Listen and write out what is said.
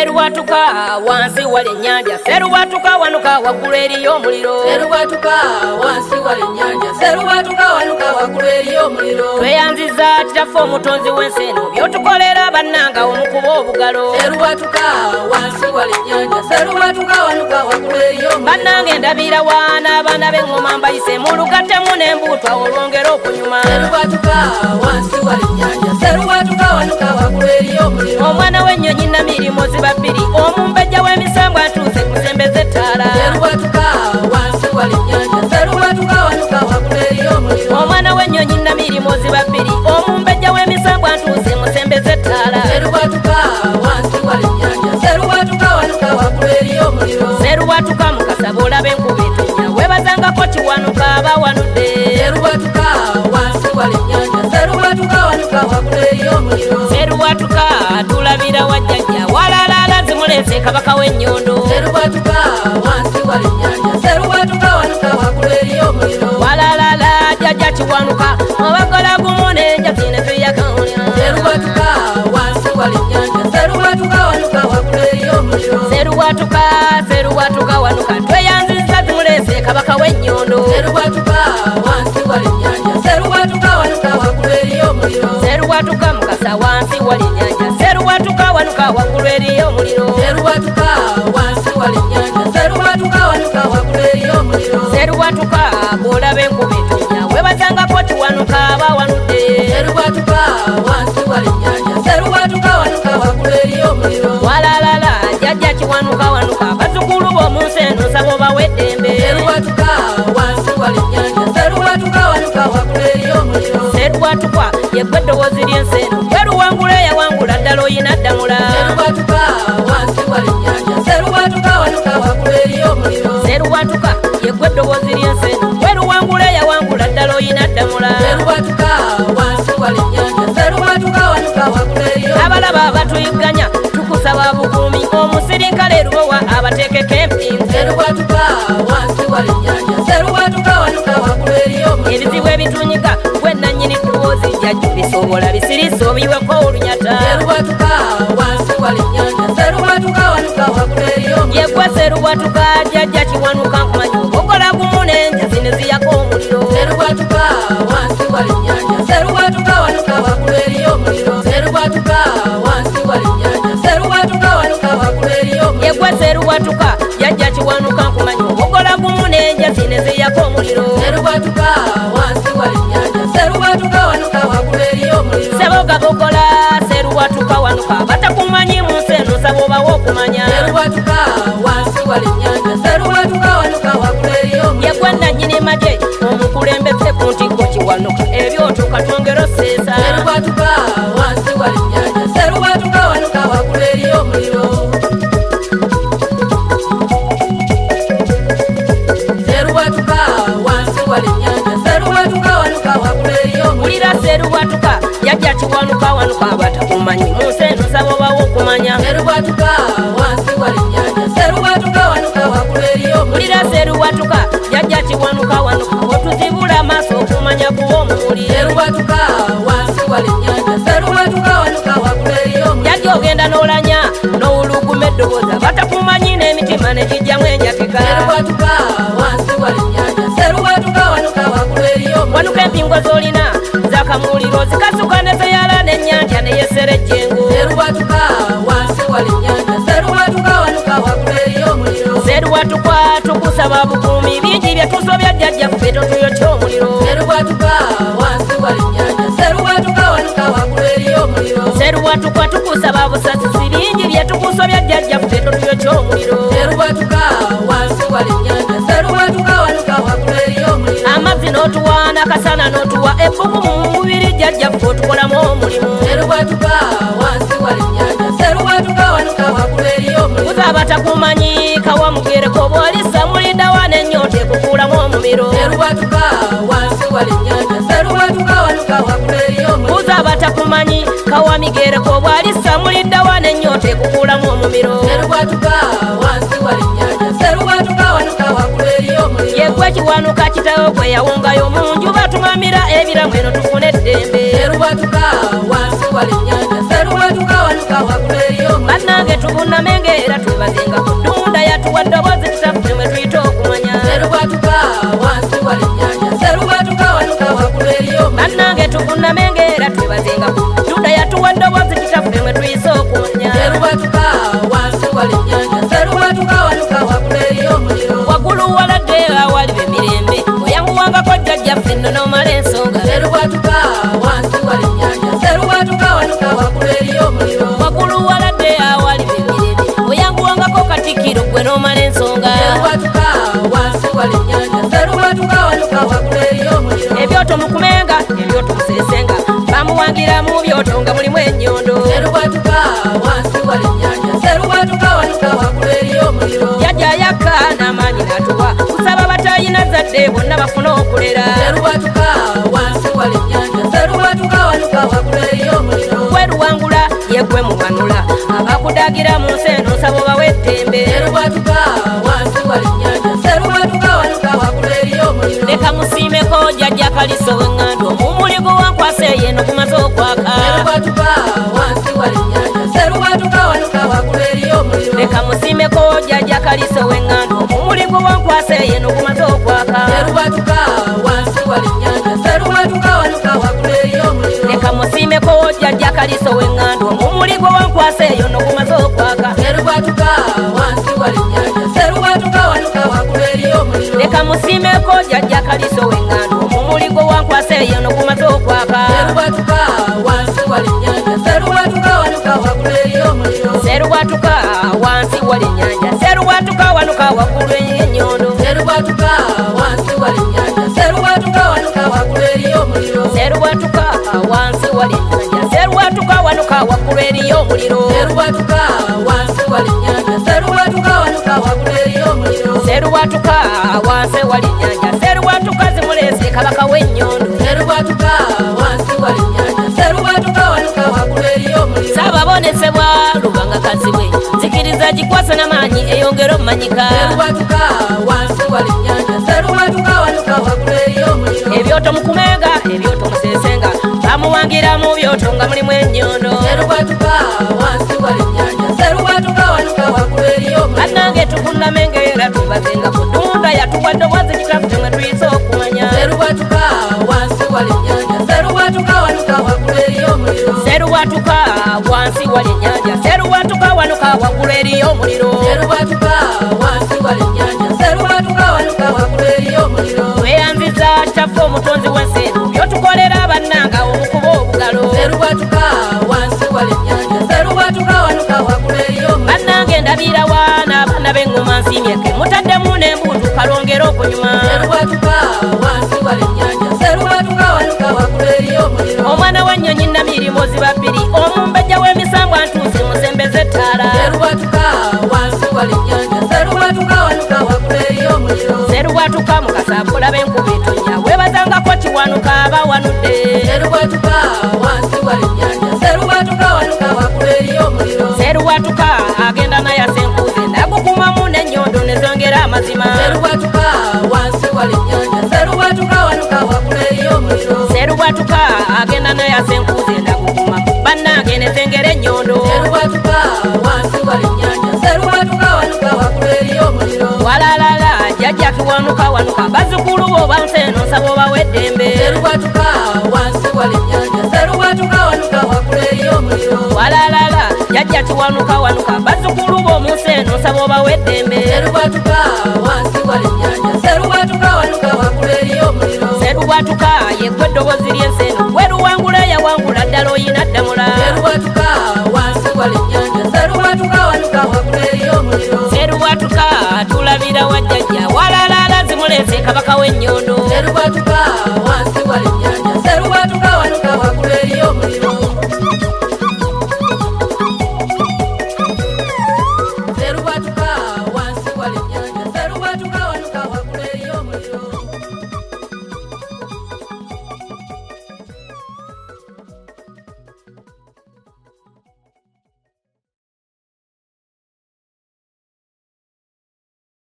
Serubwatuka wansi wali ennyanja, serubwatuka wanuka waggulu eriyo omuliro. Serubwatuka wansi wali ennyanja, serubwatuka wanuka waggulu eriyo omuliro. Tweyanziza kitaffe omutonzi w'ensi eno, by'otukolera bannanga omukuba obugalo. Serubwatuka wansi wali ennyanja, serubwatuka wanuka waggulu eriyo omuliro. Bannange ndabira waana abaana b'eŋŋoma mbayise mu lugattemu n'embuutwa olwongera okunyuma. Serubwatuka wansi wali ennyanja, serubwatuka wanuka waggulu eriyo omuliro. Omwana w'ennyonyi Namirimo ziba bbiri, omumbejja w'emisambwa atuuse kusembeza ettaala. Serubwatuka wansi wali ennyanja, serubwatuka wanuka waggulu eriyo omuliro. Omwana w'ennyonyi Namirimo ziba bbiri, omumbejja w'emisambwa atuuse musembeza ettaala. Serubwatuka wansi wali ennyanja, serubwatuka wanuka waggulu eriyo omuliro. Serubwatuka mukasaba olaba enkuba etonnya, weebazangako kiwanuka abawanudde. Serubwatuka wansi wali ennyanja, serubwatuka wanuka waggulu eriyo omuliro. Serubwatuka tulabira wajjajja walalaala zimulese kabaka w'ennyondo. Serubwatuka wansi wali ennyanja, serubwatuka wanuka waggulu eriyo omuliro. Walalaala jjajja kiwanuka obagola gumu n'enjazine tuyakawulya. Serubwatuka wansi wali ennyanja, serubwatuka wanuka waggulu eriyo omuliro. Serubwatuka serubwatuka wanuka tweyanziza zimulese kabaka w'ennyondo. Serubwatuka wansi wali ennyanja, serubwatuka wanuka waggulu eriyo omuliro. Serubwatuka mukasa wansi wali ennyanja, serubwatuka wanuka waggulu eriyo omuliro. Serubwatuka wansi wali ennyanja, serubwatuka wanuka waggulu eriyo omuliro. Serubwatuka bw'olaba enkuba etonnya, weebazangako kiwanuka abawanudde. Serubwatuka wansi wali ennyanja, serubwatuka wanuka waggulu eriyo omuliro. Walalala jjajja kiwanuka wanuka bazzukulu b'omu nsi eno nsaba obawe eddembe. Serubwatuka wansi wali ennyanja, serubwatuka wanuka waggulu eriyo omuliro. Serubwatuka yeggwe eddoboozi ly'ensi eno, yeruwangula eyawangula ddala oyina ddamula. Serubwatuka wansi wali ennyanja, serubwatuka wanuka waggulu eriyo omuliro. Serubwatuka yeggwe eddoboozi ly'ensi eno, yeruwangula eyawangula ddala oyina ddamula. Serubwatuka wansi wali ennyanja, serubwatuka wanuka waggulu eriyo omuliro. Abalaba abatuyigganya tukusaba bukuumi, omusirikale Lubowa abateekeko empingu. Serubwatuka wansi wali ennyanja, serubwatuka wanuka waggulu eriyo omuliro. Ebizibu ebitunyiga gwe nannyini ddoboozi jjajja bisobola bisirisa obiyiweko olunyata. Serubwatuka wansi wali ennyanja, serubwatuka wanuka waggulu eriyo omuliro. Yeggwe serubwatuka jjajja kiwanuka nkumanyi obogola gumu n'enjazi ne ziyako omuliro. Serubwatuka wansi wali ennyanja, serubwatuka wanuka waggulu eriyo omuliro. Serubwatuka wansi wali ennyanja, serubwatuka wanuka waggulu eriyo omuliro. Yeggwe serubwatuka jjajja kiwanuka nkumanyi obogola gumu n'enjazi ne ziyako omuliro. Serubwatuka wansi wali ennyanja, serubwatuka wanuka waggulu eriyo omuliro. Seboga bogola serubwatuka wanuka batakumanyi mu nsi eno nsaba obawe okumanya. Serubwatuka wansi wali ennyanja, serubwatuka wanuka waggulu eriyo omuliro. Yeggwe nannyini magye omukulembeze ku ntikko kiwanuka ebyotuka twongera osseesa. Serubwatuka wansi wali ennyanja, serubwatuka wanuka waggulu eriyo omuliro. Serubwatuka wansi wali ennyanja, serubwatuka wanuka waggulu eriyo omuliro. Wulira serubwatuka jjajja kiwanuka wanuka batakumanyi mu nsi eno nsaba obawe okumanya. Serubwatuka wansi wali ennyanja, serubwatuka wanuka waggulu eriyo omuliro. Wulira serubwatuka jjajja kiwanuka wanuka otuzibula amaaso okumanya kuba omuwulire. Serubwatuka wansi wali ennyanja, serubwatuka wanuka waggulu eriyo omuliro. Jjajja ogenda n'olanya n'owuluguma eddobooza batakumanyi n'emitima ne gijjamu enjakeka. Serubwatuka wansi wali ennyanja, serubwatuka wanuka waggulu eriyo omuliro. Wanuka empingo z'olina zakamuwuliro zikasuka ne zeyala n'ennyanja ne yeesera ejjengo. Serubwatuka wansi wali ennyanja, serubwatuka wanuka waggulu eriyo omuliro. Serubwatuka tukusaba bukuumi bingi bye tusobya jjajjaffe totuyokya omuliro. Serubwatuka wansi wali ennyanja, serubwatuka wanuka waggulu eriyo omuliro. Serubwatuka tukusaba busasisi bingi bye tukusobya jjajjaffe totuyokya omuliro. Serubwatuka wansi wali ennyanja, serubwatuka wanuka waggulu eriyo omuliro. Amazzi n'otuwa n'akasana n'otuwa ebbugu mu mubiri jjajjaffe otukolamu omulimu. Serubwatuka wansi wali ennyanja, serubwatuka wanuka waggulu eriyo omuliro. Buza abatakumanyi kawa mugereko bw'olissa mulindawa n'ennyota ekukuulamu omumiro. Serubwatuka wansi wali ennyanja, serubwatuka wanuka waggulu eriyo omuliro. Buza abatakumanyi kawa migereko bw'alissa mulindawa n'ennyota ekukuulamu omumiro. Serubwatuka wansi wali ennyanja, serubwatuka wanuka waggulu eriyo omuliro. Yeggwe kiwanuka kitawe gwe yawongayo mu nju batumamira ebiramu eno tufune eddembe. Serubwatuka wansi wali ennyanja, serubwatuka wanuka waggulu eriyo omuliro. Bannange tubunnamenga era twebazenga ku ddunda yatuwa ddoboozi tutafune mwe tuyita okumanya Serubwatuka wansi wali nnyanja Serubwatuka wanuka waggulu eriyo omuliro bannange tubunnamenga era twebazenga ku ddunda yatuwa ddoboozi tutafune mwe tuyita okumanya Serubwatuka wansi wali nnyanja Serubwatuka wanuka waggulu eriyo omuliro waggulu waladde awaliba emirembe oyanguwangako jjajjaffe nno n'omala ensonga Serubwatuka wansi wali nnyanja Serubwatuka wanuka waggulu eriyo omuliro waggulu waladde awaliba emirembe oyanguwangako katikkiro gwe n'omala ensonga Serubwatuka wansi wali nnyanja Serubwatuka wanuka waggulu eriyo omuliro ebyoto mukumenga ebyoto museesenga bamuwangira mu byoto nga mulimu ennyondo Serubwatuka wansi wali nnyanja Serubwatuka wanuka waggulu eriyo omuliro jjajja yakka n'amaanyi n'atuwa kusaba batayina zadde bonna bafune okulera Serubwatuka wansi wali nnyanja Serubwatuka wanuka waggulu eriyo omuliro weruwangula yegwe muwanula abakudagira mu nsi eno nsaba obawe eddembe Serubwatuka wansi wali nnyanja Serubwatuka wanuka waggulu eriyo omuliro leka musiimeko jjajja kaliso w'eŋŋando omumuligo wankwasa eyeno gumaze okwaka Serubwatuka wansi wali nnyanja Serubwatuka wanuka waggulu eriyo omuliro leka musiimeko jjajja kaliso w'eŋŋando omumuligo wankwasa eyeno gumaze okwaka Serubwatuka wansi wali nnyanja Serubwatuka wanuka waggulu eriyo omuliro leka musiimeko jjajja kaliso w'eŋŋando omumuligo wankwasa eyo no gumaze okwaka Serubwatuka wansi wali nnyanja Serubwatuka wanuka waggulu eriyo omuliro leka musiimeko jjajja kaliso w'eŋŋando omumuligo wankwasa eyo no gumaze okwaka Serubwatuka wansi wali nnyanja Serubwatuka wanuka waggulu eriyo omuliro Serubwatuka wansi wali nnyanja Serubwatuka wanuka waggulu ennyondo Serubwatuka wansi wali nnyanja Serubwatuka wanuka waggulu eriyo omuliro Serubwatuka wansi wali nnyanja Serubwatuka wanuka waggulu eriyo omuliro Serubwatuka wansi wali nnyanja Serubwatuka wanuka waggulu eriyo omuliro Serubwatuka wansi wali nnyanja Serubwatuka zimuleese kabaka w'ennyondo Serubwatuka wansi wali nnyanja Serubwatuka wanuka waggulu eriyo omuliro saababonesebwa lubangakazi bwe nzikiriza gikwasa n'amaanyi eyongera omumanyika Serubwatuka wansi wali nnyanja Serubwatuka wanuka waggulu eriyo omuliro ebyoto mukumenga ebyoto museesenga bamuwangira mu byoto nga mulimu ennyondo Serubwatuka wansi wali nnyanja Serubwatuka wanuka waggulu eriyo omuliro bannange tukunnamenga era twebazenga ku ddunda yatuwa ddoboozi kitafute mwe tuyise okumanya Serubwatuka wansi wali nnyanja Serubwatuka wanuka waggulu eriyo omuliro Serubwatuka wansi wali nnyanja Serubwatuka wanuka waggulu eriyo omuliro Serubwatuka wansi wali nnyanja Serubwatuka wanuka waggulu eriyo omuliro tweyanziza kitaffe omutonzi w'ensi eno byotukolera bannanga omukuba obugalo Serubwatuka wansi wali nnyanja Serubwatuka wanuka waggulu eriyo omuliro bannange ndabira waana abaana b'eŋŋoma nsiimyeke mutaddemu n'embuutu kalongera okunyuma Serubwatuka wansi wali nnyanja Serubwatuka wanuka waggulu eriyo omuliro omwana w'ennyonyi namirimo ziba bbiri omumbejja w'emisambwa ntuusi musembeze ettaala Serubwatuka wansi wali nnyanja Serubwatuka wanuka waggulu eriyo omuliro Serubwatuka mukasakula b'enkuba etonnya weebazangako kiwanuka abawanudde Serubwatuka wansi wali nnyanja Serubwatuka wanuka waggulu eriyo omuliro Serubwatuka agenda nayasa enkuuze nagukumamu n'ennyondo ne zongera amazima Serubwatuka wansi wali nnyanja Serubwatuka wanuka waggulu eriyo omuliro Serubwatuka agenda nayasa enkuuze nagukumamu bannange ne zengera ennyondo Serubwatuka wansi wali nnyanja Serubwatuka wanuka waggulu eriyo omuliro walalala jjajja kiwanuka wanuka bazzukulu bo bansi eno nsaba obawe eddembe Serubwatuka wansi wali nnyanja Serubwatuka wanuka waggulu eriyo omuliro walalala jjajja kiwanuka wanuka bazzukulu bo mu nsi eno nsaba obawe eddembe Serubwatuka wansi wali nnyanja Serubwatuka wanuka waggulu eriyo omuliro Serubwatuka yegwe eddoboozi ly'ensi eno weruwangula yawangula ddala oyina ddamula Serubwatuka wansi wali nnyanja Serubwatuka wanuka waggulu eriyo omuliro Serubwatuka tulabira wajjajja walalala zimuleese kabaka w'ennyondo Serubwatuka wansi